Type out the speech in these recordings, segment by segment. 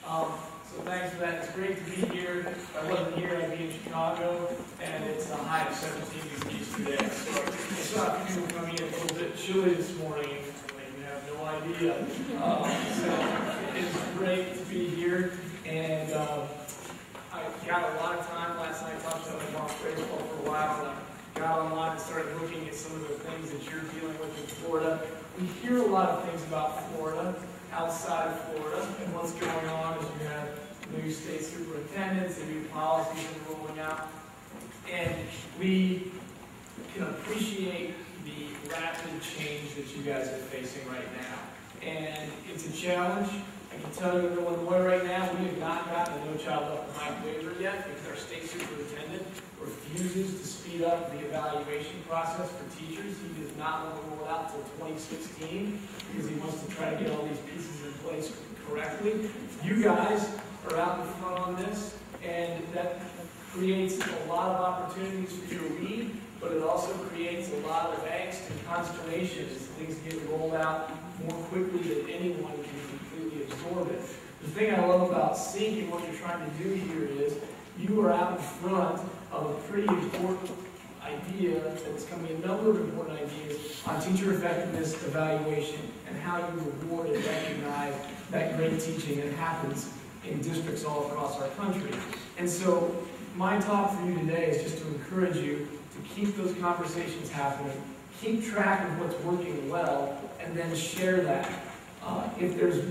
So thanks for that. It's great to be here. If I wasn't here, I'd be in Chicago, and it's a high of 17 degrees today. So I saw people coming in a little bit chilly this morning. You have no idea. So it's great to be here, and I got a lot of time last night talking about my baseball for a while, and I got online and started looking at some of the things that you're dealing with in Florida. We hear a lot of things about Florida, outside of Florida, and what's going on is you have new state superintendents and new policies that are rolling out. And we can appreciate the rapid change that you guys are facing right now. And it's a challenge. I can tell you in Illinois right now, we have not gotten a No Child Left Behind waiver yet because our state superintendent refuses to speed up the evaluation process for teachers. He does not want to roll it out until 2016 because he wants to try to get all these pieces in place correctly. You guys are out in front on this, and that creates a lot of opportunities for you to lead, but it also creates a lot of angst and consternation as things get rolled out more quickly than anyone can completely absorb it. The thing I love about Seek and what you're trying to do here is you are out in front of a pretty important idea that's going to be a number of important ideas on teacher effectiveness evaluation and how you reward and recognize that great teaching that happens in districts all across our country. And so my talk for you today is just to encourage you to keep those conversations happening, keep track of what's working well, and then share that. If there's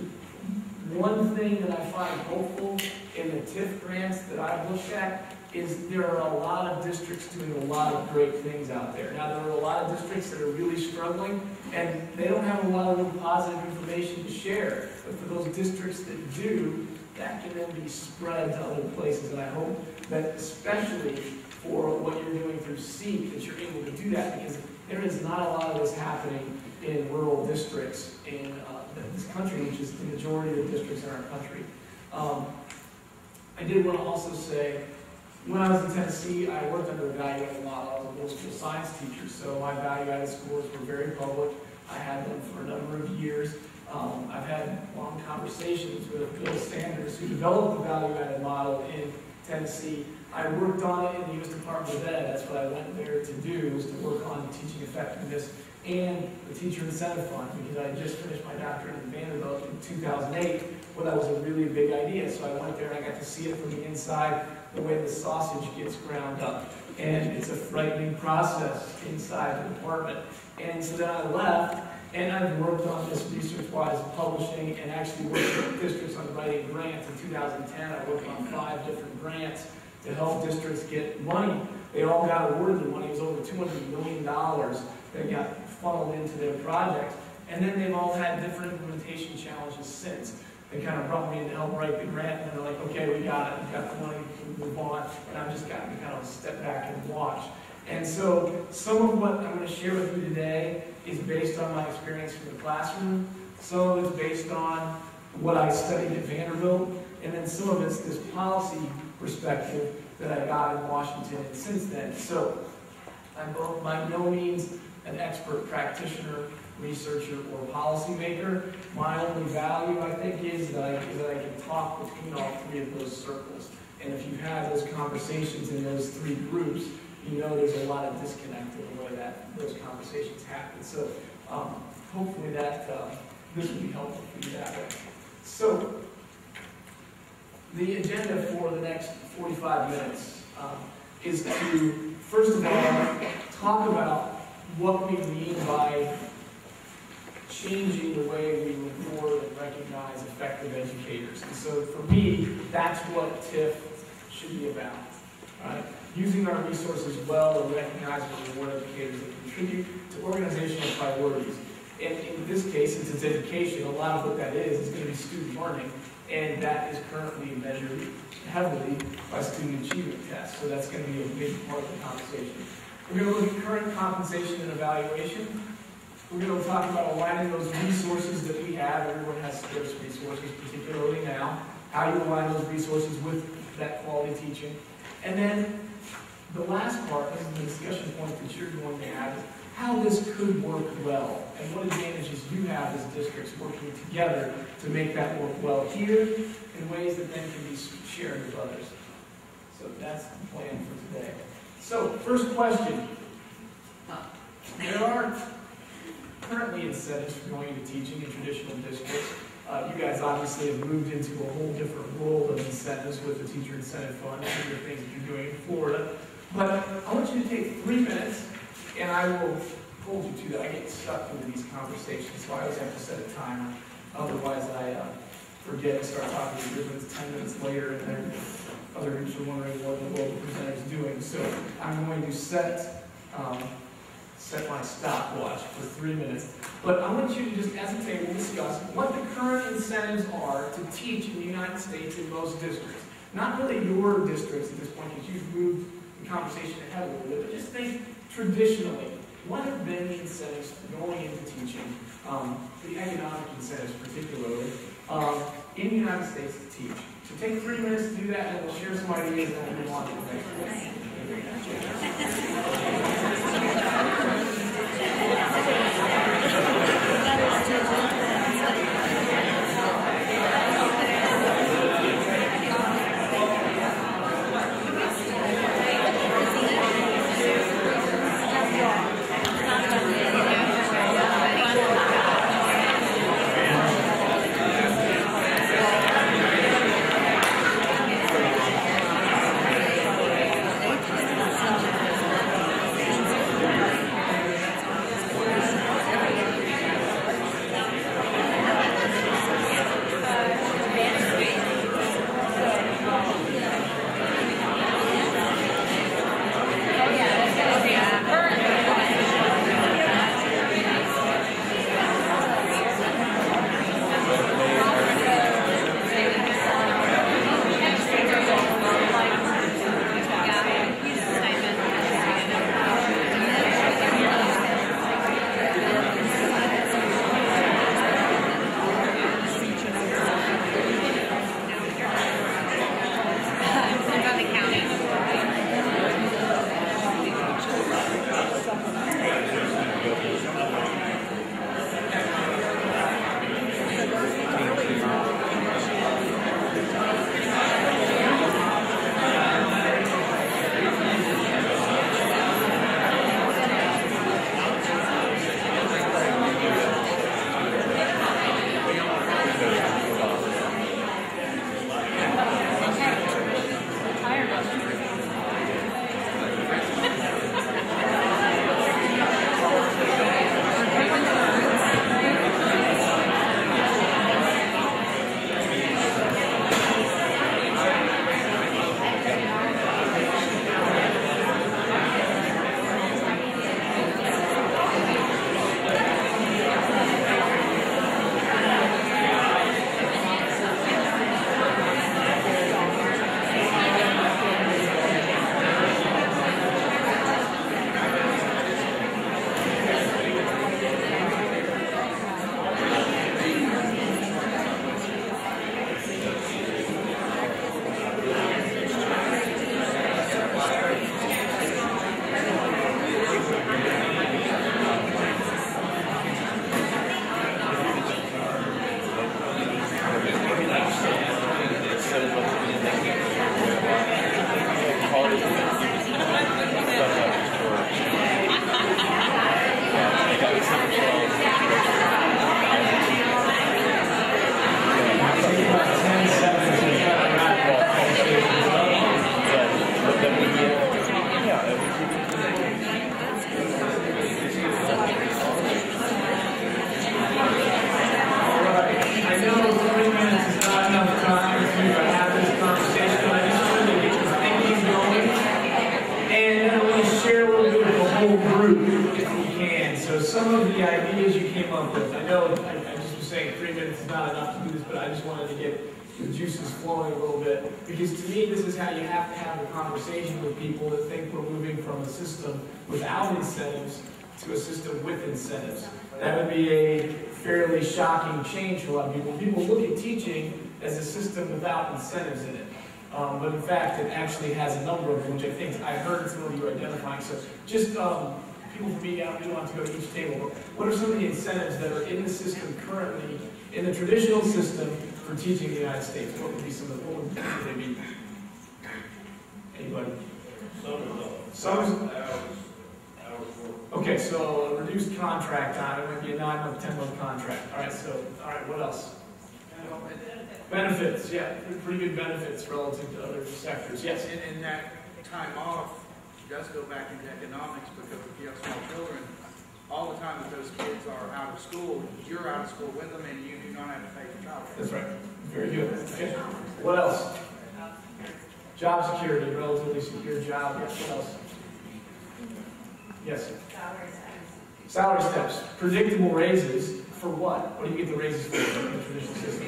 one thing that I find hopeful in the TIF grants that I've looked at is there are a lot of districts doing a lot of great things out there. Now, there are a lot of districts that are really struggling, and they don't have a lot of real positive information to share. But for those districts that do, that can then be spread to other places. And I hope that especially for what you're doing through SEEK, that you're able to do that, because there is not a lot of this happening in rural districts in this country, which is the majority of the districts in our country. I did want to also say, when I was in Tennessee, I worked under a value-added model. I was a middle school science teacher, so my value-added scores were very public. I had them for a number of years. I've had long conversations with Bill Sanders, who developed the value-added model in Tennessee. I worked on it in the U.S. Department of Ed. That's what I went there to do, was to work on teaching effectiveness and the Teacher Incentive Fund, because I had just finished my doctorate in Vanderbilt in 2008. Well, that was a really big idea, so I went there and I got to see it from the inside, the way the sausage gets ground up. And it's a frightening process inside the department. And so then I left, and I've worked on this research-wise publishing and actually worked with districts on writing grants. In 2010, I worked on 5 different grants to help districts get money. They all got awarded the money. It was over $200 million that got funneled into their projects. And then they've all had different implementation challenges since. They kind of brought me in to help write the grant, and they're like, okay, we got it, we got the money, we move on. And I've just gotten to kind of step back and watch. And so some of what I'm going to share with you today is based on my experience from the classroom. Some of it's based on what I studied at Vanderbilt. And then some of it's this policy perspective that I got in Washington and since then. So I'm by no means an expert practitioner, researcher, or policymaker. My only value, I think, is that I can talk between all 3 of those circles. And if you have those conversations in those 3 groups, you know there's a lot of disconnect in the way that those conversations happen. So hopefully that this will be helpful for you that way. So the agenda for the next 45 minutes is to, first of all, talk about what we mean by changing the way we reward and recognize effective educators. And so for me, that's what TIF should be about. Right? Using our resources well and recognizing and reward educators that contribute to organizational priorities. And in this case, since it's education, a lot of what that is going to be student learning, and that is currently measured heavily by student achievement tests. So that's going to be a big part of the conversation. We're going to look at current compensation and evaluation. We're going to talk about aligning those resources that we have. Everyone has scarce resources, particularly now. How you align those resources with that quality teaching. And then the last part, this is the discussion point that you're going to have, is how this could work well and what advantages you have as districts working together to make that work well here in ways that then can be shared with others. So that's the plan for today. So, first question. There are currently incentives for going into teaching in traditional districts. You guys obviously have moved into a whole different world of incentives with the Teacher Incentive Fund and the things that you're doing in Florida. But I want you to take 3 minutes, and I will hold you to that. I get stuck into these conversations, so I always have to set a timer. Otherwise, I forget and start talking to you. It's 10 minutes later, and then other groups are wondering what the world presenter is doing. So I'm going to set my stopwatch for 3 minutes. But I want you to just, as a table, discuss what the current incentives are to teach in the United States in most districts. Not really your districts at this point, because you've moved the conversation ahead a little bit, but just think traditionally. What have been the incentives going into teaching, the economic incentives particularly, in the United States to teach? So take 3 minutes to do that, and we'll share some ideas, and we'll move on to the next one. The juices flowing a little bit, because to me this is how you have to have a conversation with people that think we're moving from a system without incentives to a system with incentives. That would be a fairly shocking change for a lot of people. People look at teaching as a system without incentives in it. But in fact, it actually has a number of them, which I think I heard some of you identifying. So just people from me out, we don't have to go to each table, but what are some of the incentives that are in the system currently, in the traditional system for teaching in the United States? What would be some of the, what would they be? Anybody? Some. Okay, so a reduced contract time, it might be a 9-month, 10-month contract. All right, what else? Benefits, yeah, pretty good benefits relative to other sectors. Yes? And that time off does go back into economics, because if you have small children, all the time that those kids are out of school, you're out of school with them, and you do not have to pay for childcare. That's right. Very good. Okay. What else? Job security, relatively secure job. Yes, what else? Yes? Salary steps. Predictable raises. For what? What do you get the raises for in the traditional system?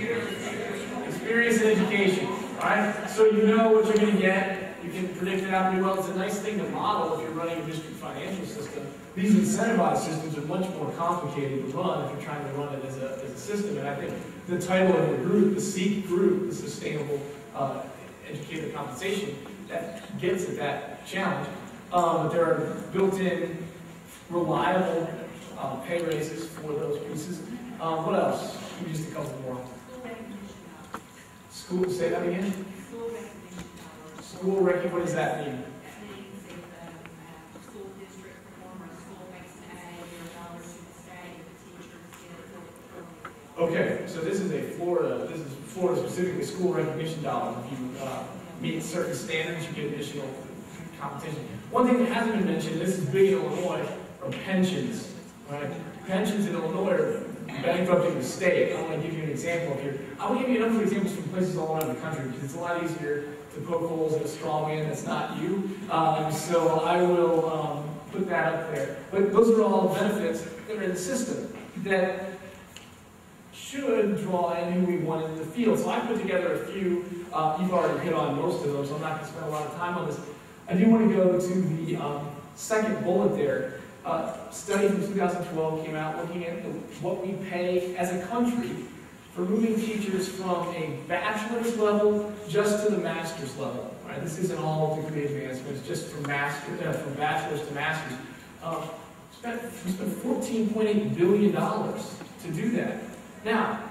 Experience and education. Alright? So you know what you're going to get. You can predict it out pretty well. It's a nice thing to model if you're running a district financial system. These incentivized systems are much more complicated to run if you're trying to run it as a system. And I think the title of the group, the SEEK group, the Sustainable Educator Compensation, that gets at that challenge. But there are built-in, reliable pay raises for those pieces. What else? Give me just a couple more. School, say that again? School recognition, what does that mean? That means if the school district performer, school makes an A, or $1 to the state, the teachers get Okay, so this is Florida specifically school recognition dollars. If you meet certain standards, you get additional compensation. One thing that hasn't been mentioned, this is big in Illinois, are pensions. Right? Pensions in Illinois are bankrupting the state. I want to give you an example of here. I will give you a number of examples from places all around the country, because it's a lot easier to poke holes in a straw man that's not you. So I will put that up there. But those are all benefits that are in the system that should draw in who we want in the field. So I put together a few. You've already hit on most of them, so I'm not going to spend a lot of time on this. I do want to go to the second bullet there. Study from 2012 came out looking at what we pay as a country for moving teachers from a bachelor's level just to the master's level. Right? This isn't all degree advancements, just from bachelor's to master's. We spent $14.8 billion to do that. Now,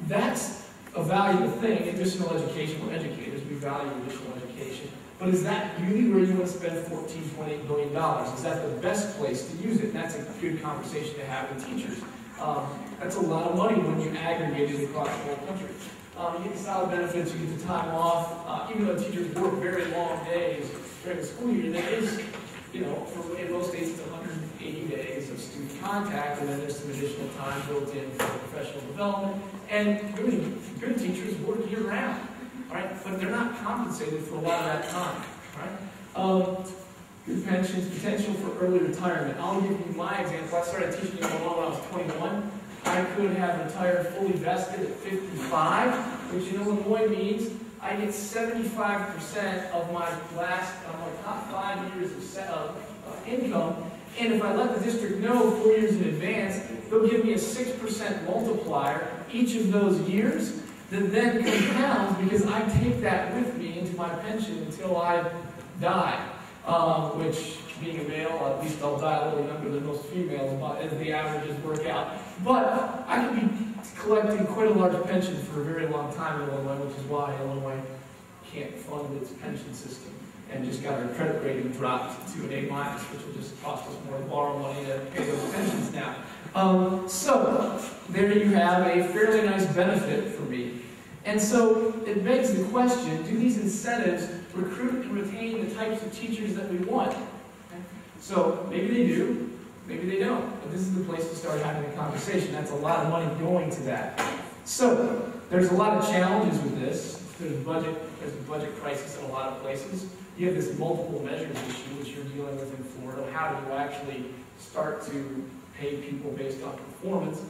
that's a valuable thing. Additional education, we're educators, we value additional education. But is that really where you want to spend $14.8 billion? Is that the best place to use it? And that's a good conversation to have with teachers. That's a lot of money when you aggregate it across the whole country. You get the solid benefits, you get the time off. Even though teachers work very long days during the school year, there is, in most states it's 180 days of student contact, and then there's some additional time built in for professional development. And really, good teachers work year-round. Right? But they're not compensated for a lot of that time. Right? Good pensions, potential for early retirement. I'll give you my example. I started teaching in Illinois when I was 21. I could have retired fully vested at 55, which in Illinois means I get 75% of my top 5 years of income. And if I let the district know 4 years in advance, they'll give me a 6% multiplier each of those years. That then compounds because I take that with me into my pension until I die. Which, being a male, at least I'll die a little younger than most females, as the averages work out. But I can be collecting quite a large pension for a very long time in Illinois, which is why Illinois can't fund its pension system and just got our credit rating dropped to an A-, which will just cost us more to borrow money to pay those pensions now. So, there you have a fairly nice benefit for me. And so, it begs the question, do these incentives recruit and retain the types of teachers that we want? So, maybe they do, maybe they don't. But this is the place to start having a conversation. That's a lot of money going to that. So, there's a lot of challenges with this. There's a budget crisis in a lot of places. You have this multiple measures issue, which you're dealing with in Florida. How do you actually start to pay people based on performance?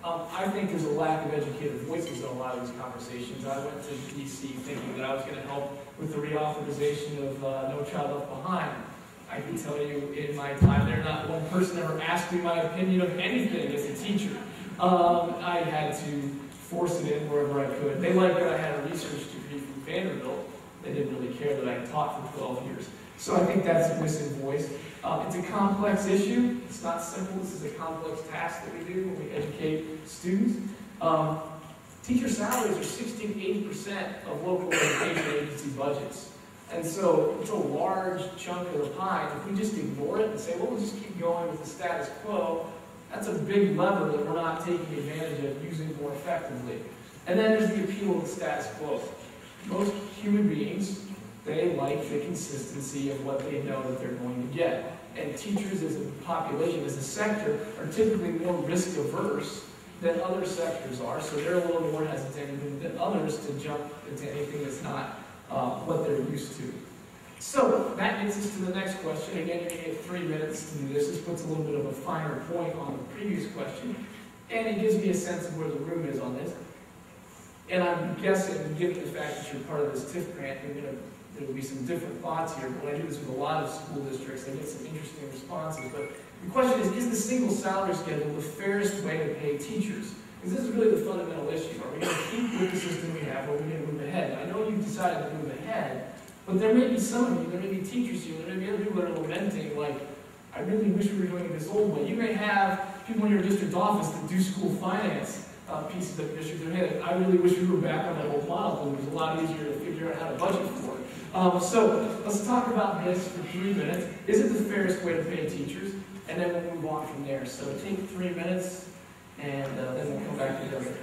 I think there's a lack of educated voices in a lot of these conversations. I went to D.C. thinking that I was going to help with the reauthorization of No Child Left Behind. I can tell you in my time there, not one person ever asked me my opinion of anything as a teacher. I had to force it in wherever I could. They liked that I had a research degree from Vanderbilt. They didn't really care that I taught for 12 years. So I think that's a missing voice. It's a complex issue. It's not simple. This is a complex task that we do when we educate students. Teacher salaries are 60 to 80% of local education agency budgets. And so it's a large chunk of the pie. If we just ignore it and say, well, we'll just keep going with the status quo, that's a big lever that we're not taking advantage of using more effectively. And then there's the appeal of the status quo. Most human beings, they like the consistency of what they know that they're going to get. And teachers as a population, as a sector, are typically more risk averse than other sectors are, so they're a little more hesitant than others to jump into anything that's not what they're used to. So that gets us to the next question. Again, you're going to get 3 minutes to do this. This puts a little bit of a finer point on the previous question, and it gives me a sense of where the room is on this. And I'm guessing, given the fact that you're part of this TIF grant, there will be some different thoughts here. But when I do this with a lot of school districts, I get some interesting responses. But the question is the single salary schedule the fairest way to pay teachers? Because this is really the fundamental issue. Are we going to keep with the system we have, or are we going to move ahead? I know you've decided to move ahead, but there may be some of you, there may be teachers here, there may be other people that are lamenting, like, I really wish we were doing it this old way. You may have people in your district office that do school finance pieces of district. Hey, I really wish we were back on that old model, because it was a lot easier to figure out how to budget for it. So let's talk about this for 3 minutes. Is it the fairest way to pay teachers? And then we'll move on from there. So take 3 minutes, and then we'll come back together.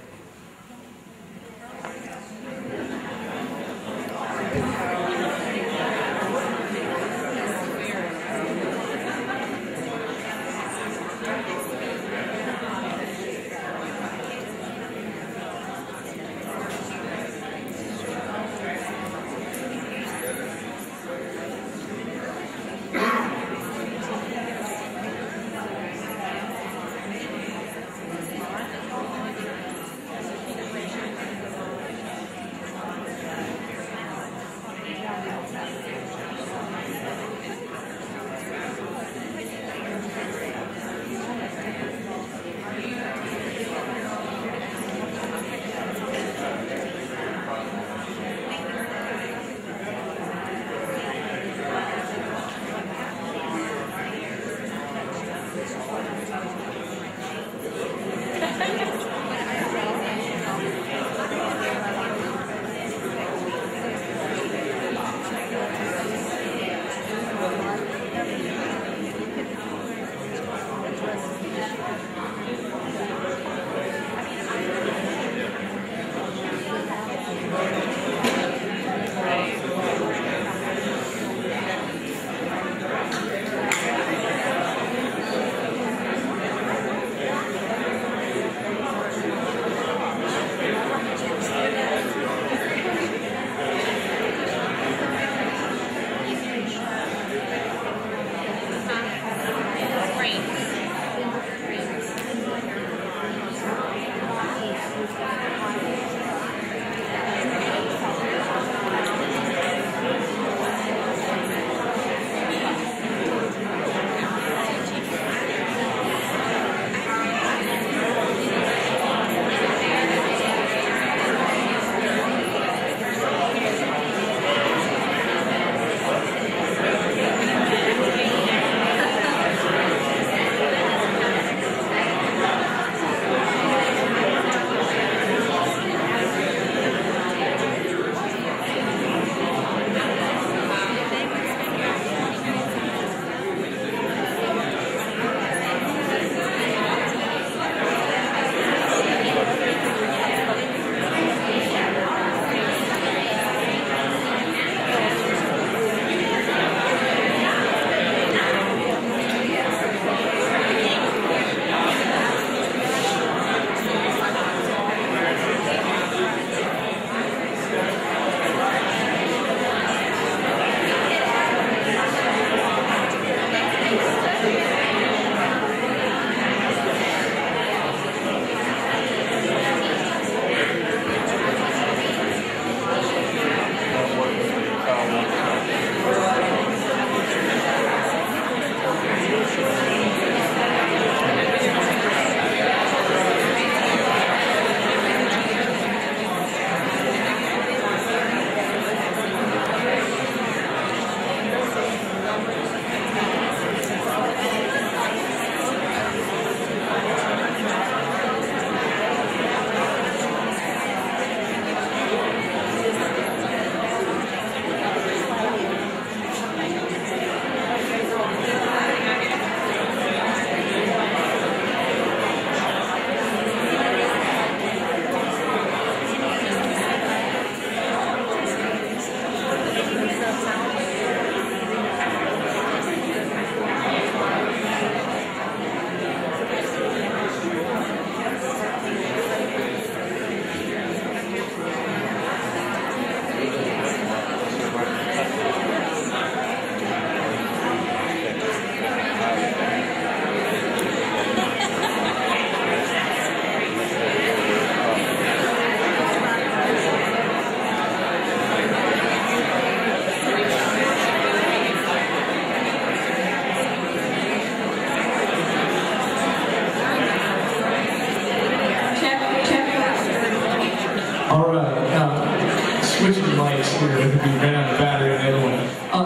batteries here. We ran out of battery on the other one.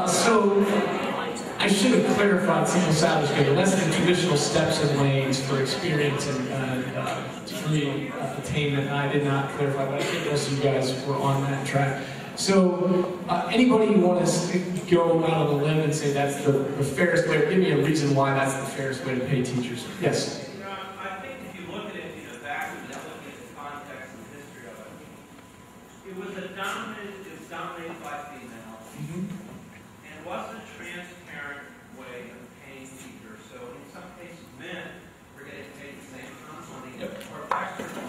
So I should have clarified single salvage schedule. That's the traditional steps and lanes for experience and degree attainment. I did not clarify, but I think most of you guys were on that track. So anybody who wants to go out on the limb and say that's the fairest way, give me a reason why that's the fairest way to pay teachers. Yes? I think if you look at it in a vacuum, you look at the context and history of it, it was dominated by females, and it wasn't a transparent way of paying teachers. So in some cases, men were getting paid the same amount of money, or vice versa,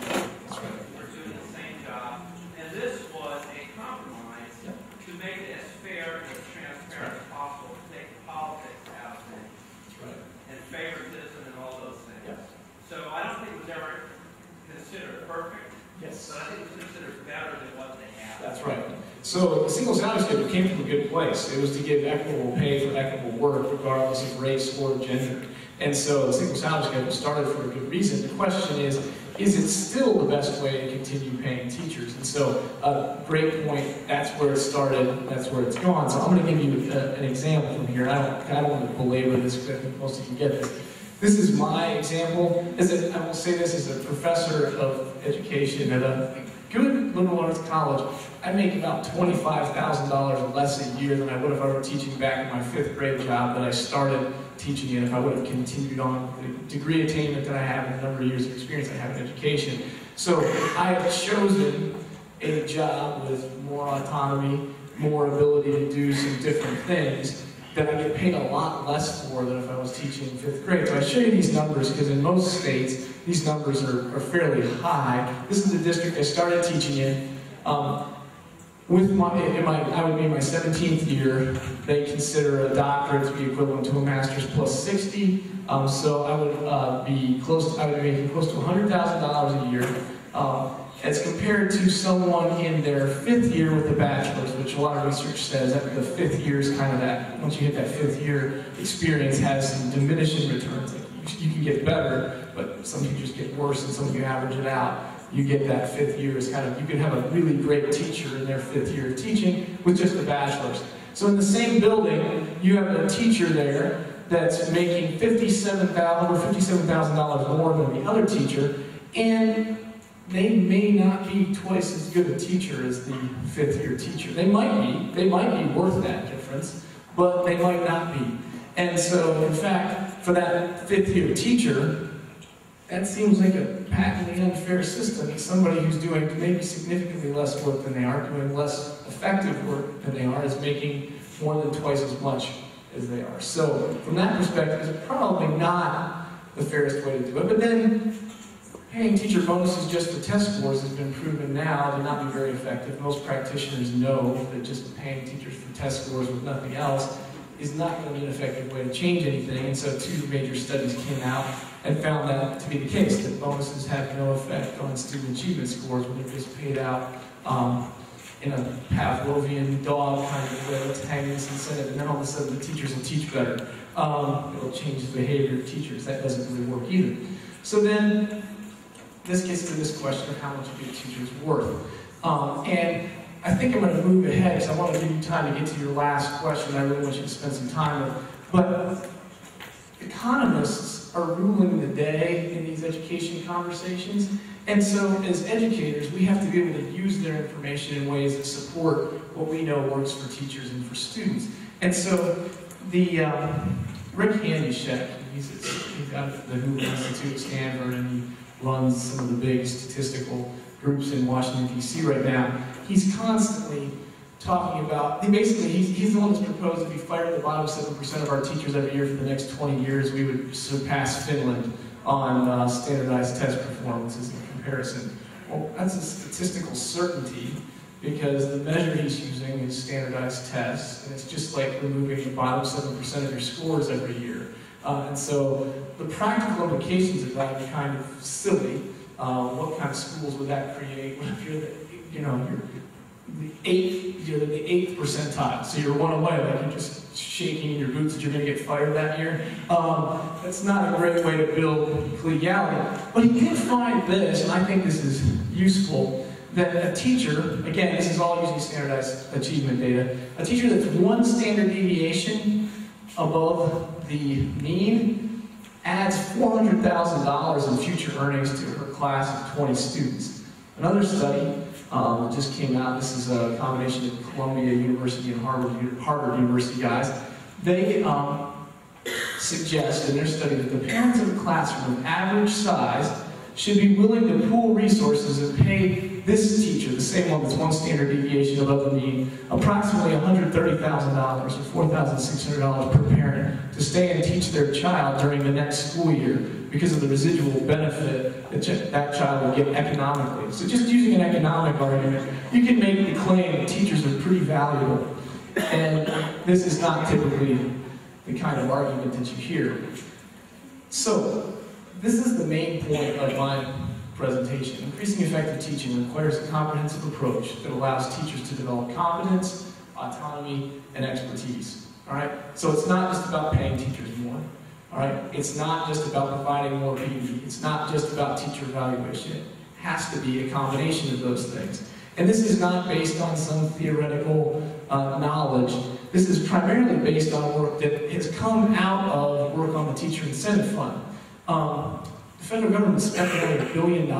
were doing the same job, and this was a compromise to make it as fair and as transparent as possible, to take politics out of it, and favoritism and all those things. So I don't think it was ever considered perfect, but I think it was considered better than what they had. That's right. So the single salary schedule came from a good place. It was to give equitable pay for equitable work, regardless of race or gender. And so the single salary schedule started for a good reason. The question is it still the best way to continue paying teachers? And so, great point. That's where it started. That's where it's gone. So I'm going to give you an example from here. I don't want to belabor this because I think most of you get this. This is my example. I will say this as a professor of education at a good liberal arts college. I make about $25,000 less a year than I would if I were teaching back in my 5th grade job that I started teaching in, if I would have continued on the degree attainment that I have and the number of years of experience I have in education. So I have chosen a job with more autonomy, more ability to do some different things that I get paid a lot less for than if I was teaching in 5th grade. So I show you these numbers because in most states, these numbers are fairly high. This is the district I started teaching in. I would be in my 17th year. They consider a doctorate to be equivalent to a master's plus 60. So I would be making close to $100,000 a year. As compared to someone in their 5th year with a bachelor's, which a lot of research says that the 5th year is kind of that, once you hit that 5th year, experience has some diminishing returns. Like you can get better, but some teachers get worse, and some of you average it out. You get that 5th year is kind of, you can have a really great teacher in their 5th year of teaching with just a bachelor's. So in the same building, you have a teacher there that's making over $57,000 more than the other teacher, and they may not be twice as good a teacher as the 5th year teacher. They might be worth that difference, but they might not be. And so, in fact, for that 5th year teacher, that seems like a patently unfair system. Somebody who's doing maybe significantly less work than they are, doing less effective work than they are, is making more than twice as much as they are. So, from that perspective, it's probably not the fairest way to do it. But then, paying teacher bonuses just for test scores has been proven now to not be very effective. Most practitioners know that just paying teachers for test scores with nothing else is not going to be an effective way to change anything. And so 2 major studies came out and found that to be the case, that bonuses have no effect on student achievement scores when they're just paid out in a Pavlovian dog kind of way. Let's hang this incentive, and then all of a sudden the teachers will teach better. It'll change the behavior of teachers. That doesn't really work either. So then, this gets to this question of how much a good teacher is worth. And I think I'm going to move ahead because I want to give you time to get to your last question. I really want you to spend some time with it. But economists are ruling the day in these education conversations. And so as educators, we have to be able to use their information in ways that support what we know works for teachers and for students. And so the Rick Handyshek, he's out at the Hoover Institute at Stanford, and he runs some of the big statistical groups in Washington, D.C. right now. He's constantly talking about, he's the one that's proposed if we fired at the bottom 7% of our teachers every year for the next 20 years, we would surpass Finland on standardized test performances in comparison. Well, that's a statistical certainty because the measure he's using is standardized tests, and it's just like removing the bottom 7% of your scores every year. And so the practical implications of that are kind of silly. What kind of schools would that create? If you're the eighth percentile, so you're one away, like you're just shaking in your boots that you're going to get fired that year. That's not a great way to build collegiality. But he did find this, and I think this is useful. that a teacher, again, this is all using standardized achievement data, a teacher that's one standard deviation above the mean adds $400,000 in future earnings to her class of 20 students. Another study just came out, this is a combination of Columbia University and Harvard University guys. They suggest in their study that the parents of a classroom of average size should be willing to pool resources and pay this teacher, the same one that's one standard deviation above the mean, approximately $130,000 or $4,600 per parent to stay and teach their child during the next school year because of the residual benefit that that child will get economically. So just using an economic argument, you can make the claim that teachers are pretty valuable. And this is not typically the kind of argument that you hear. So, this is the main point of my presentation. Increasing effective teaching requires a comprehensive approach that allows teachers to develop competence, autonomy, and expertise. All right? So it's not just about paying teachers more. All right? It's not just about providing more PD. It's not just about teacher evaluation. It has to be a combination of those things. And this is not based on some theoretical knowledge. This is primarily based on work that has come out of work on the Teacher Incentive Fund. The federal government spent nearly $1 billion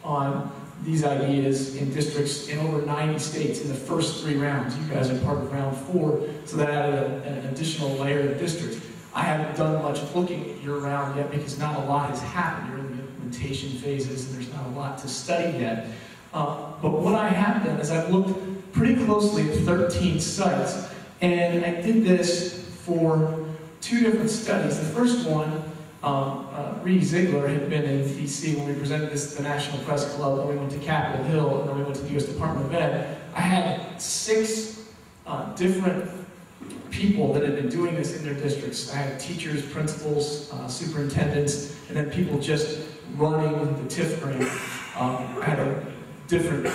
on these ideas in districts in over 90 states in the first 3 rounds. You guys are part of round 4, so that added an additional layer of districts. I haven't done much looking at your round yet because not a lot has happened. You're in the implementation phases and there's not a lot to study yet. But what I have done is I've looked pretty closely at 13 sites, and I did this for 2 different studies. The first one, Reed Ziegler had been in DC when we presented this at the National Press Club, then we went to Capitol Hill, and then we went to the U.S. Department of Ed. I had 6 different people that had been doing this in their districts. I had teachers, principals, superintendents, and then people just running the TIF grant. I had different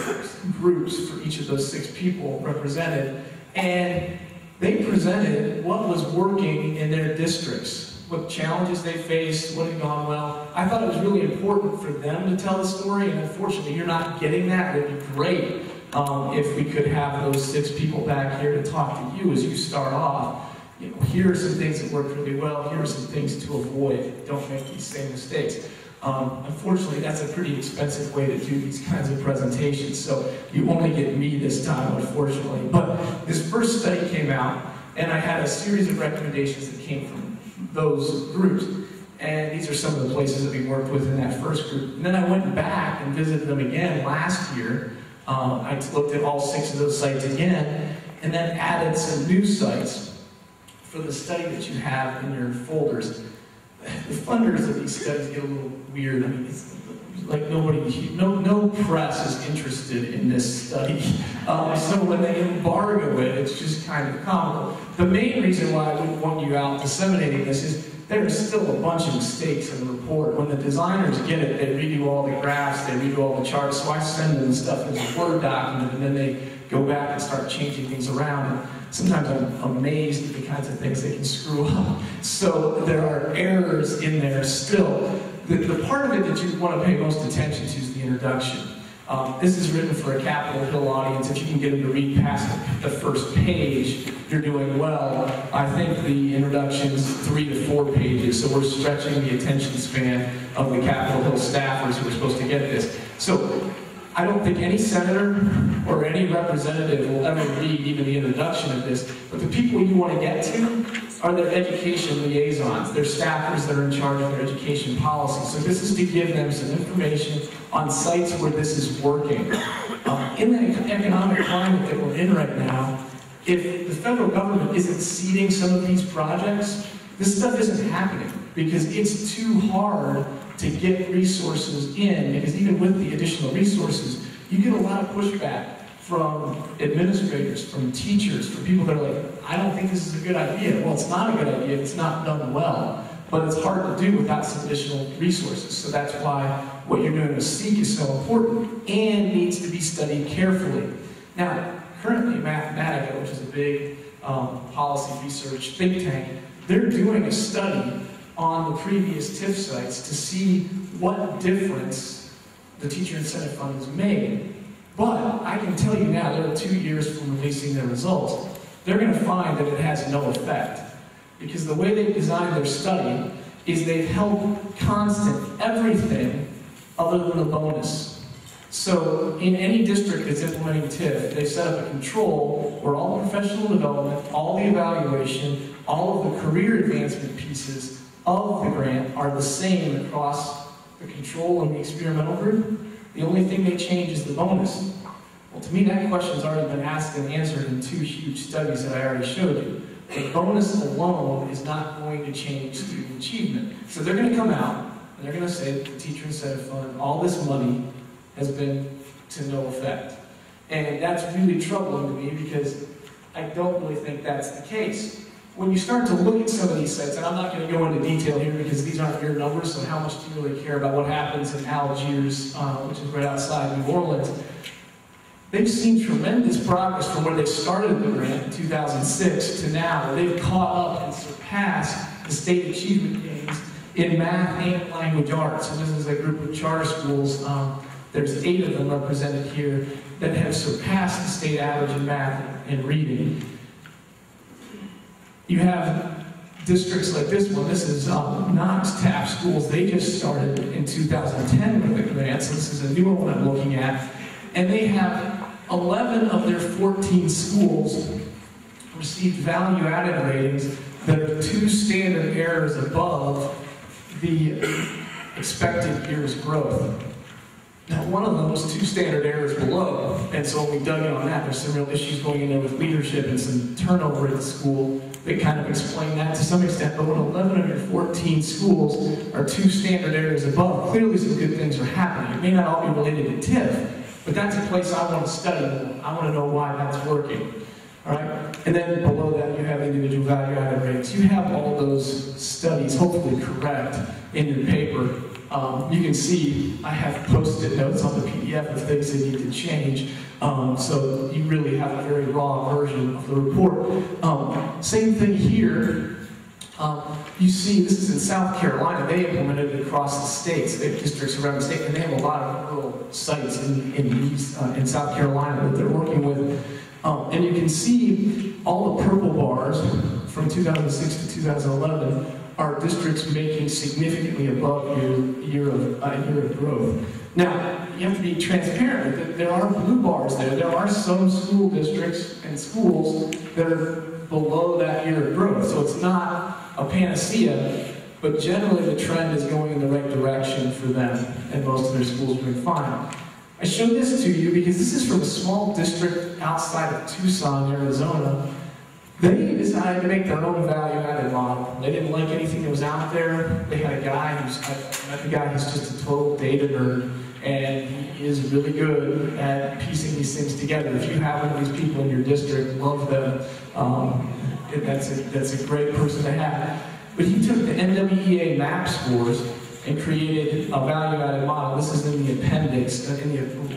groups for each of those 6 people represented, and they presented what was working in their districts, what challenges they faced, what had gone well. I thought it was really important for them to tell the story, and unfortunately you're not getting that. It would be great if we could have those 6 people back here to talk to you as you start off. You know, here are some things that worked really well, here are some things to avoid. Don't make these same mistakes. Unfortunately, that's a pretty expensive way to do these kinds of presentations, so you only get me this time, unfortunately. But this first study came out, and I had a series of recommendations that came from those groups. And these are some of the places that we worked with in that first group. And then I went back and visited them again last year. I looked at all 6 of those sites again, and then added some new sites for the study that you have in your folders. The funders of these studies get a little weird. I mean, it's like no press is interested in this study. So when they embargo it, it's just kind of comical. The main reason why I wouldn't want you out disseminating this is there's still a bunch of mistakes in the report. When the designers get it, they redo all the graphs, they redo all the charts, so I send them the stuff as a Word document, and then they go back and start changing things around. And sometimes I'm amazed at the kinds of things they can screw up. So there are errors in there still. The part of it that you want to pay most attention to is the introduction. This is written for a Capitol Hill audience. If you can get them to read past the first page, you're doing well. I think the introduction is 3 to 4 pages, so we're stretching the attention span of the Capitol Hill staffers who are supposed to get this. So I don't think any senator or any representative will ever read even the introduction of this, but the people you want to get to are their education liaisons, their staffers that are in charge of their education policy. So this is to give them some information on sites where this is working. In the economic climate that we're in right now, if the federal government isn't seeding some of these projects, this stuff isn't happening because it's too hard to get resources in, because even with the additional resources, you get a lot of pushback from administrators, from teachers, from people that are like, I don't think this is a good idea. Well, it's not a good idea if it's not done well, but it's hard to do without some additional resources. So that's why what you're doing with SEEK is so important and needs to be studied carefully. Now, currently Mathematica, which is a big policy research think tank, they're doing a study on the previous TIF sites to see what difference the Teacher Incentive Fund has made. But I can tell you now, they're 2 years from releasing their results, they're going to find that it has no effect. Because the way they've designed their study is they've held constant everything other than the bonus. So in any district that's implementing TIF, they set up a control where all the professional development, all the evaluation, all of the career advancement pieces of the grant are the same across the control and the experimental group. The only thing they change is the bonus. Well, to me, that question's already been asked and answered in 2 huge studies that I already showed you. The bonus alone is not going to change student achievement. So they're going to come out and they're going to say that the teacher incentive fund, all this money has been to no effect. And that's really troubling to me because I don't really think that's the case. When you start to look at some of these sites, and I'm not going to go into detail here because these aren't your numbers, so how much do you really care about what happens in Algiers, which is right outside New Orleans? They've seen tremendous progress from when they started the grant in 2006 to now. They've caught up and surpassed the state achievement gains in math and language arts. So this is a group of charter schools. There's 8 of them represented here that have surpassed the state average in math and reading. You have districts like this one. This is not TAP schools. They just started in 2010 with the grant, so this is a newer one I'm looking at. And they have 11 of their 14 schools received value-added ratings that are 2 standard errors above the expected year's growth. Now, one of them was 2 standard errors below, and so when we dug in on that, there's some real issues going in there with leadership and some turnover in the school that kind of explain that to some extent. But when 11 of your 14 schools are 2 standard errors above, clearly some good things are happening. It may not all be related to TIF, but that's a place I want to study. I want to know why that's working. All right? And then below that, you have individual value-added ratings. You have all those studies, hopefully correct, in your paper. You can see I have post-it notes on the PDF of things that need to change. So you really have a very raw version of the report. Same thing here. You see, this is in South Carolina. They implemented it across the states. They have districts around the state, and they have a lot of rural sites in South Carolina that they're working with. And you can see all the purple bars from 2006 to 2011 are districts making significantly above year of growth. Now, you have to be transparent with it. There are blue bars there. There are some school districts and schools that are below that year of growth. So it's not a panacea, but generally the trend is going in the right direction for them, and most of their schools are doing fine. I showed this to you because this is from a small district outside of Tucson, Arizona. They decided to make their own value-added model. They didn't like anything that was out there. They had a guy who's just a total data nerd, and he is really good at piecing these things together. If you have one of these people in your district, love them. That's a great person to have. But he took the NWEA map scores and created a value-added model. This is in the appendix,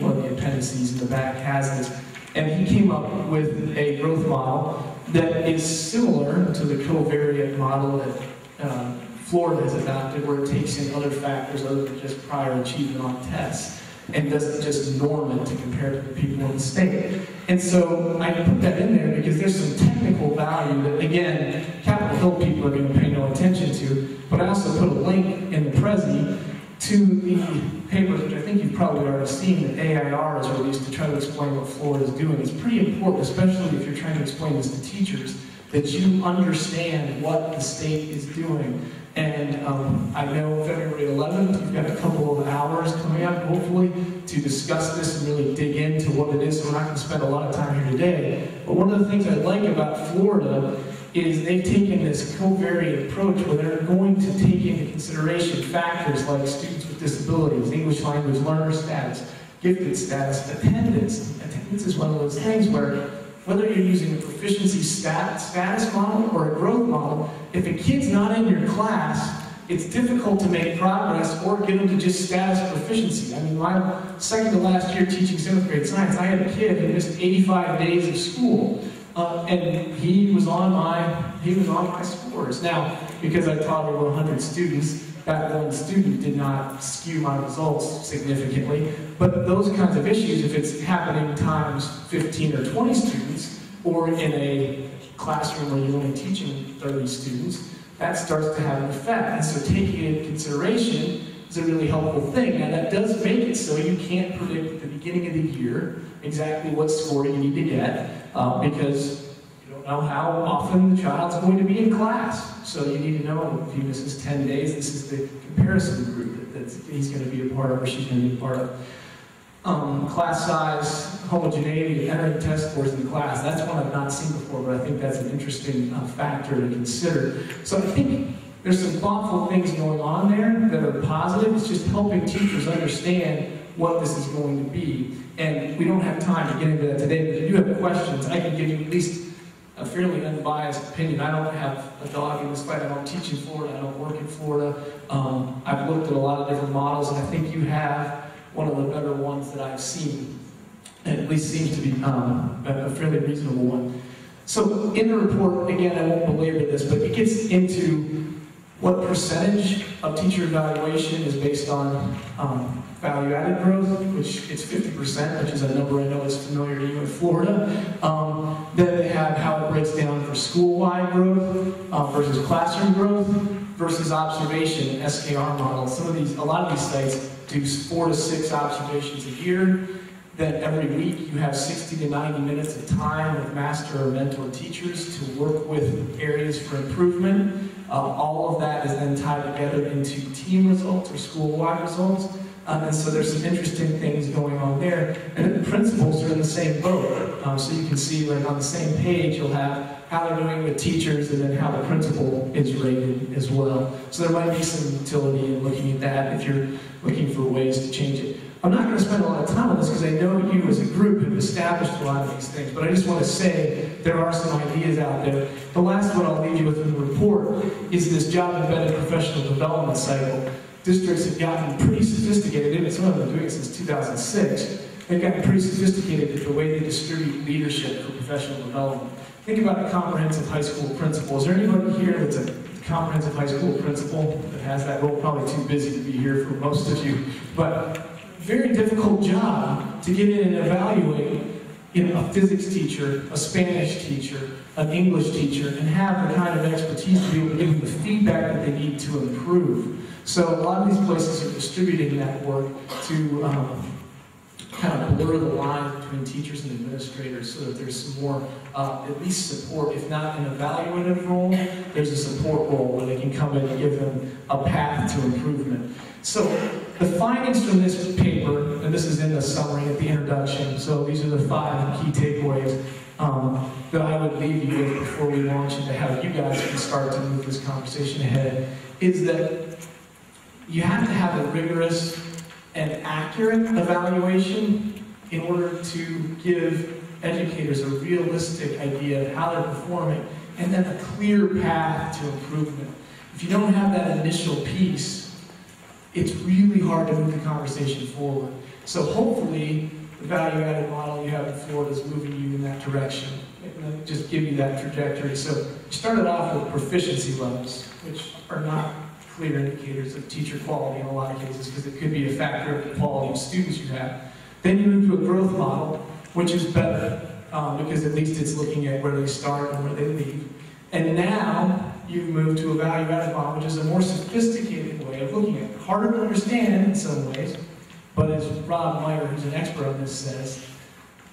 one of the appendices in the back has this. And he came up with a growth model that is similar to the covariate model that Florida has adopted, where it takes in other factors other than just prior achievement on tests, and doesn't just norm it to compare to the people in the state. And so I put that in there because there's some technical value that, again, Capitol Hill people are going to pay no attention to, but I also put a link in the Prezi to the papers, which I think you've probably already seen, that AIR has released to try to explain what Florida is doing. It's pretty important, especially if you're trying to explain this to teachers, that you understand what the state is doing. And I know February 11th, you've got a couple of hours coming up, hopefully, to discuss this and really dig into what it is. So we're not going to spend a lot of time here today. But one of the things I like about Florida is they've taken this covariate approach where they're going to take into consideration factors like students with disabilities, English language learner status, gifted status, attendance. Attendance is one of those things where whether you're using a proficiency status model or a growth model, if a kid's not in your class, it's difficult to make progress or get them to just status proficiency. I mean, my second to last year teaching 7th grade science, I had a kid who missed 85 days of school. And he was on my scores. Now, because I taught over 100 students, that one student did not skew my results significantly. But those kinds of issues, if it's happening times 15 or 20 students, or in a classroom where you're only teaching 30 students, that starts to have an effect. And so taking it into consideration is a really helpful thing. Now that does make it so you can't predict at the beginning of the year exactly what score you need to get, because you don't know how often the child's going to be in class. So you need to know if he misses 10 days, this is the comparison group that he's going to be a part of or she's going to be a part of. Class size, homogeneity, entering test scores in the class, that's one I've not seen before, but I think that's an interesting factor to consider. So I think there's some thoughtful things going on there that are positive. It's just helping teachers understand what this is going to be. And we don't have time to get into that today, but if you have questions, I can give you at least a fairly unbiased opinion. I don't have a dog in this fight. I don't teach in Florida. I don't work in Florida. I've looked at a lot of different models, and I think you have one of the better ones that I've seen. It at least seems to be a fairly reasonable one. So in the report, again, I won't belabor this, but it gets into what percentage of teacher evaluation is based on value-added growth, which it's 50%, which is a number I know is familiar to you in Florida. Then they have how it breaks down for school-wide growth versus classroom growth versus observation, SKR model. A lot of these sites do 4 to 6 observations a year. Then every week you have 60 to 90 minutes of time with master or mentor teachers to work with areas for improvement. All of that is then tied together into team results or school-wide results. And so there's some interesting things going on there. And the principals are in the same boat. So you can see like on the same page you'll have how they're doing with teachers and then how the principal is rated as well. So there might be some utility in looking at that if you're looking for ways to change it. I'm not going to spend a lot of time on this because I know you as a group have established a lot of these things, but I just want to say there are some ideas out there. The last one I'll leave you with in the report is this job-embedded professional development cycle. Districts have gotten pretty sophisticated, and some of them have been doing it since 2006. They've gotten pretty sophisticated at the way they distribute leadership for professional development. Think about a comprehensive high school principal. Is there anybody here that's a comprehensive high school principal that has that role? Probably too busy to be here for most of you. But very difficult job to get in and evaluate a physics teacher, a Spanish teacher, an English teacher, and have the kind of expertise to be able to give them the feedback that they need to improve. So a lot of these places are distributing that work to kind of blur the line between teachers and administrators so that there's some more, at least support, if not an evaluative role, there's a support role where they can come in and give them a path to improvement. So the findings from this paper, and this is in the summary at the introduction, so these are the 5 key takeaways that I would leave you with before we launch into how you guys can start to move this conversation ahead, is that you have to have a rigorous and accurate evaluation in order to give educators a realistic idea of how they're performing, and then a clear path to improvement. If you don't have that initial piece, it's really hard to move the conversation forward. So hopefully, the value-added model you have in Florida is moving you in that direction. And just give you that trajectory. So you started off with proficiency levels, which are not clear indicators of teacher quality in a lot of cases, because it could be a factor of the quality of students you have. Then you move to a growth model, which is better, because at least it's looking at where they start and where they leave. And now you move to a value-added model, which is a more sophisticated way of looking at it. Harder to understand in some ways, but as Rob Meyer, who's an expert on this, says,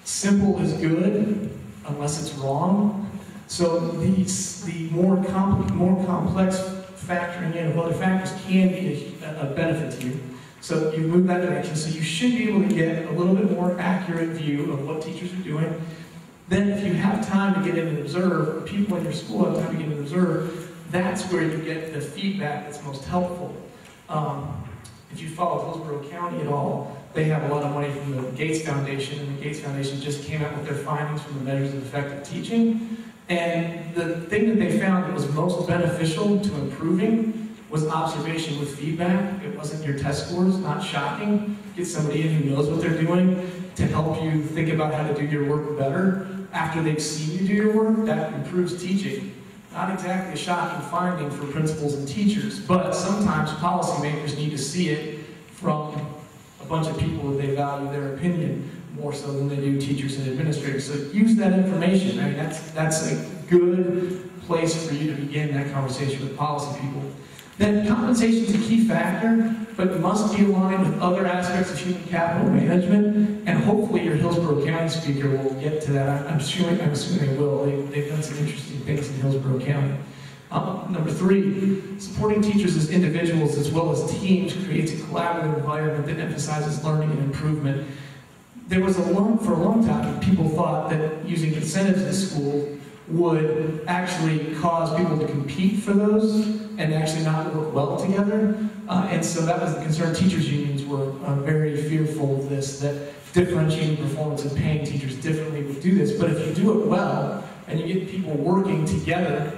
simple is good unless it's wrong. So the more complex factoring in of other factors can be a benefit to you. So you move that direction, so you should be able to get a little bit more accurate view of what teachers are doing. Then if you have time to get in and observe, or people in your school have time to get in and observe, that's where you get the feedback that's most helpful. If you follow Hillsborough County at all, they have a lot of money from the Gates Foundation, and the Gates Foundation just came out with their findings from the measures of effective teaching. And the thing that they found that was most beneficial to improving was observation with feedback. It wasn't your test scores, not shocking. Get somebody in who knows what they're doing to help you think about how to do your work better. After they've seen you do your work, that improves teaching. Not exactly a shocking finding for principals and teachers, but sometimes policymakers need to see it from a bunch of people that they value their opinion more so than they do teachers and administrators. So use that information. I mean, that's a good place for you to begin that conversation with policy people. Then compensation is a key factor, but it must be aligned with other aspects of human capital management, and hopefully your Hillsborough County speaker will get to that. I'm assuming they will. They've done some interesting things in Hillsborough County. Number 3, supporting teachers as individuals as well as teams creates a collaborative environment that emphasizes learning and improvement. For a long time, people thought that using incentives in school would actually cause people to compete for those and actually not work well together. And so that was the concern. Teachers' unions were very fearful of this, that differentiating performance and paying teachers differently would do this. But if you do it well, and you get people working together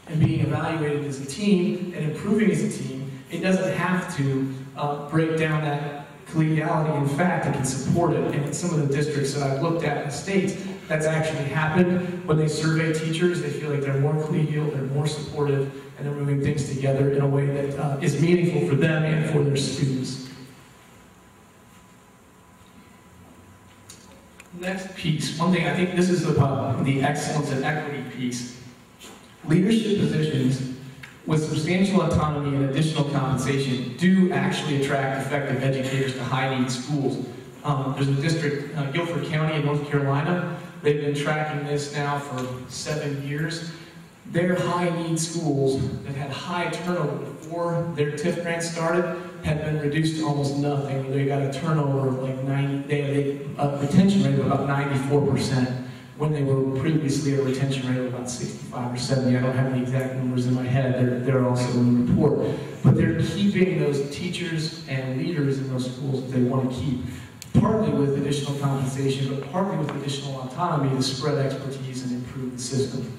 and being evaluated as a team and improving as a team, it doesn't have to break down that collegiality. In fact, it can support it. And in some of the districts that I've looked at in the states, that's actually happened. When they survey teachers, they feel like they're more collegial, they're more supportive, and they're moving things together in a way that is meaningful for them and for their students. Next piece, one thing I think this is about the excellence and equity piece. Leadership positions with substantial autonomy and additional compensation do actually attract effective educators to high-need schools. There's a district, Guilford County in North Carolina. They've been tracking this now for 7 years. Their high-need schools that had high turnover before their TIF grant started had been reduced to almost nothing. They got a turnover of like 90, they had a retention rate of about 94%. When they were previously at a retention rate of about 65 or 70. I don't have the exact numbers in my head. They're also in the report. But they're keeping those teachers and leaders in those schools that they want to keep, partly with additional compensation, but partly with additional autonomy to spread expertise and improve the system.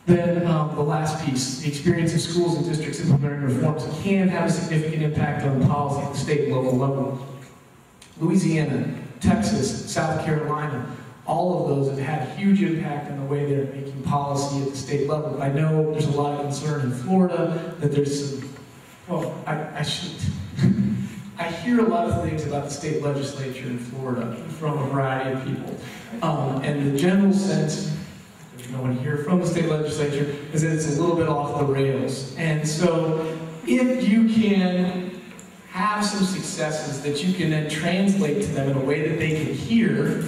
Then the last piece, the experience of schools and districts implementing reforms can have a significant impact on policy at the state and local level. Louisiana, Texas, South Carolina, all of those have had a huge impact on the way they're making policy at the state level. I know there's a lot of concern in Florida that there's some, well, I shouldn't. I hear a lot of things about the state legislature in Florida from a variety of people. And the general sense, there's no one here from the state legislature, is that it's a little bit off the rails. And so if you can have some successes that you can then translate to them in a way that they can hear,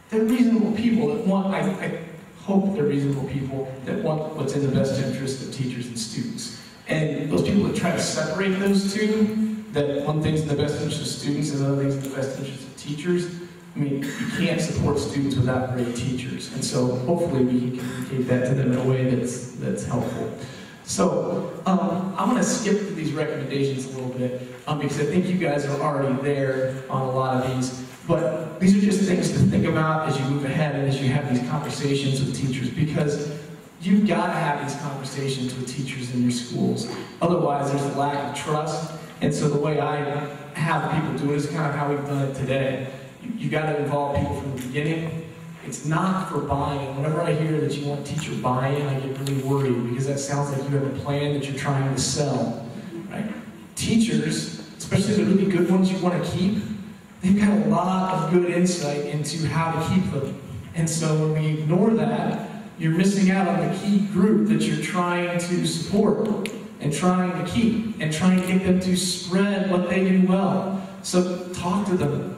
they're reasonable people that want, I hope they're reasonable people that want what's in the best interest of teachers and students. And those people that try to separate those two, that one thing's in the best interest of students and other thing's in the best interest of teachers, I mean, you can't support students without great teachers. And so hopefully we can communicate that to them in a way that's helpful. So I'm going to skip through these recommendations a little bit because I think you guys are already there on a lot of these. But these are just things to think about as you move ahead and as you have these conversations with teachers, because you've got to have these conversations with teachers in your schools. Otherwise, there's a lack of trust. And so the way I have people do it is kind of how we've done it today. You got to involve people from the beginning. It's not for buy-in. Whenever I hear that you want teacher buy-in, I get really worried because that sounds like you have a plan that you're trying to sell. Right? Teachers, especially the really good ones you want to keep, they've got a lot of good insight into how to keep them. And so when we ignore that, you're missing out on the key group that you're trying to support and trying to keep and trying to get them to spread what they do well. So talk to them.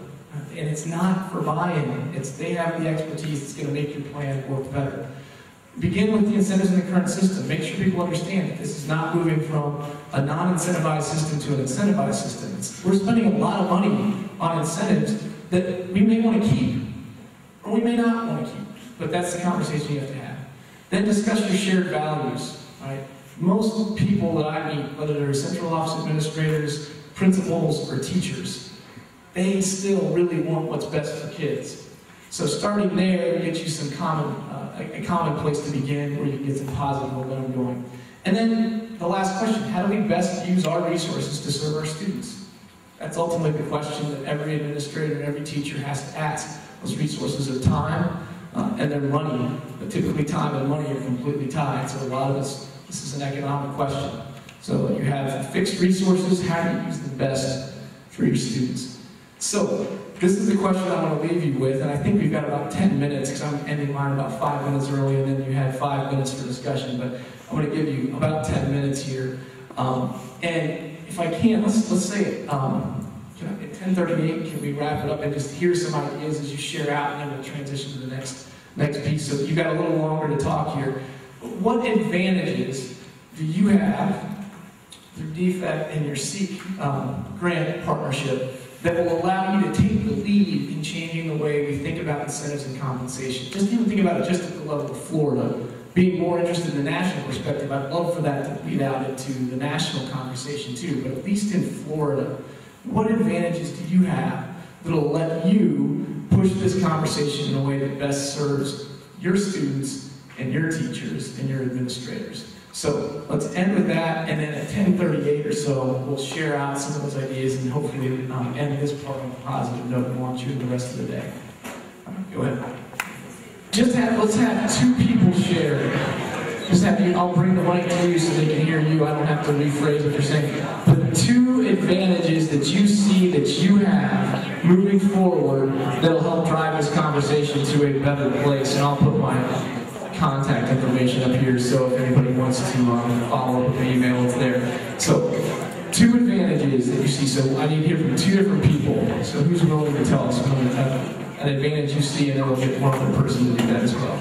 And it's not for buy-in. They have the expertise that's going to make your plan work better. Begin with the incentives in the current system. Make sure people understand that this is not moving from a non-incentivized system to an incentivized system. We're spending a lot of money on incentives that we may want to keep, or we may not want to keep. But that's the conversation you have to have. Then discuss your shared values. Right? Most people that I meet, whether they're central office administrators, principals, or teachers, they still really want what's best for kids. So starting there gets you some a common place to begin where you can get some positive momentum going. And then the last question, how do we best use our resources to serve our students? That's ultimately the question that every administrator and every teacher has to ask. Those resources are time, and their money, but typically time and money are completely tied. So a lot of us, this is an economic question. So you have fixed resources, how do you use them best for your students? So this is the question I want to leave you with, and I think we've got about 10 minutes, because I'm ending mine about 5 minutes early, and then you had 5 minutes for discussion, but I'm going to give you about 10 minutes here. And if I can, let's say at 10:38, can we wrap it up and just hear some ideas as you share out, and then we'll transition to the next piece. So you've got a little longer to talk here. What advantages do you have through DFEC and your SEEK grant partnership that will allow you to take the lead in changing the way we think about incentives and compensation? Just even think about it just at the level of Florida. Being more interested in the national perspective, I'd love for that to lead out into the national conversation too, but at least in Florida, what advantages do you have that'll let you push this conversation in a way that best serves your students and your teachers and your administrators? So let's end with that, and then at 10:38 or so, we'll share out some of those ideas and hopefully end this part on a positive note and launch you in the rest of the day. Go ahead. Let's have 2 people share. Just have you, I'll bring the mic to you so they can hear you. I don't have to rephrase what you're saying. But 2 advantages that you see that you have moving forward that'll help drive this conversation to a better place. And I'll put my contact information up here, so if anybody wants to follow up with an email, it's there. So 2 advantages that you see. So I need to hear from 2 different people. So who's willing to tell us an advantage you see, and then we'll get one other person to do that as well.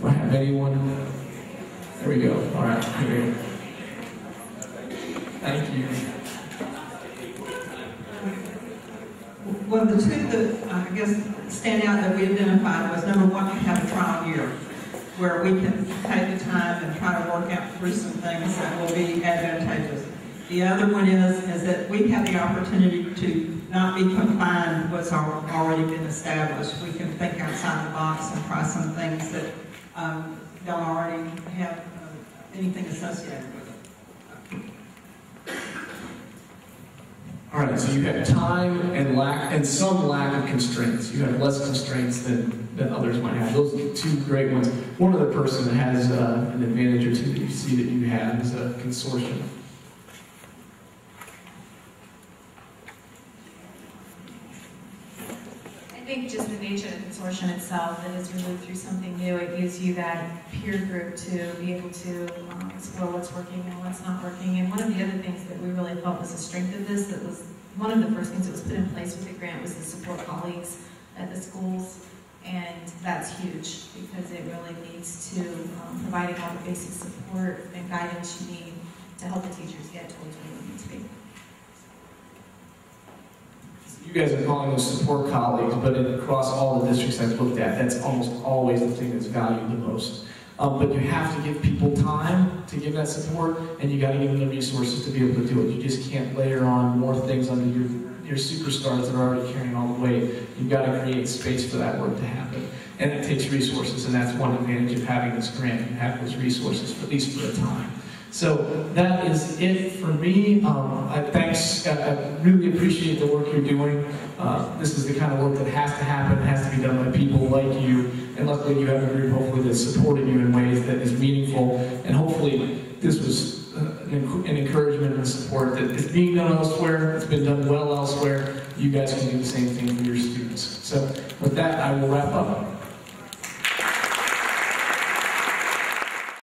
Do I have anyone? There we go. All right. Here. Thank you. Well, the 2 that I guess stand out that we identified was, number 1, we have a trial year where we can take the time and try to work out through some things that will be advantageous. The other one is that we have the opportunity to not be confined to what's already been established. We can think outside the box and try some things that don't already have anything associated with it. All right, so you have time and some lack of constraints. You have less constraints than others might have. Those are 2 great ones. One other person that has an advantage or 2 that you see that you have is a consortium. I think just the nature of the consortium itself, that as we move through something new, it gives you that peer group to be able to explore what's working and what's not working. And one of the other things that we really felt was a strength of this, that was one of the first things that was put in place with the grant, was the support colleagues at the schools. And that's huge, because it really leads to providing all the basic support and guidance you need to help the teachers get towards where they need to be. You guys are calling those support colleagues, but across all the districts I've looked at, that's almost always the thing that's valued the most. But you have to give people time to give that support, and you got to give them the resources to be able to do it. You just can't layer on more things under your superstars that are already carrying all the weight. You've got to create space for that work to happen. And it takes resources, and that's one advantage of having this grant. You have those resources, for, at least for a time. So that is it for me. I really appreciate the work you're doing. This is the kind of work that has to happen, has to be done by people like you. And luckily you have a group, hopefully, that's supporting you in ways that is meaningful. And hopefully this was an encouragement and support that is being done elsewhere. It's been done well elsewhere. You guys can do the same thing for your students. So with that, I will wrap up.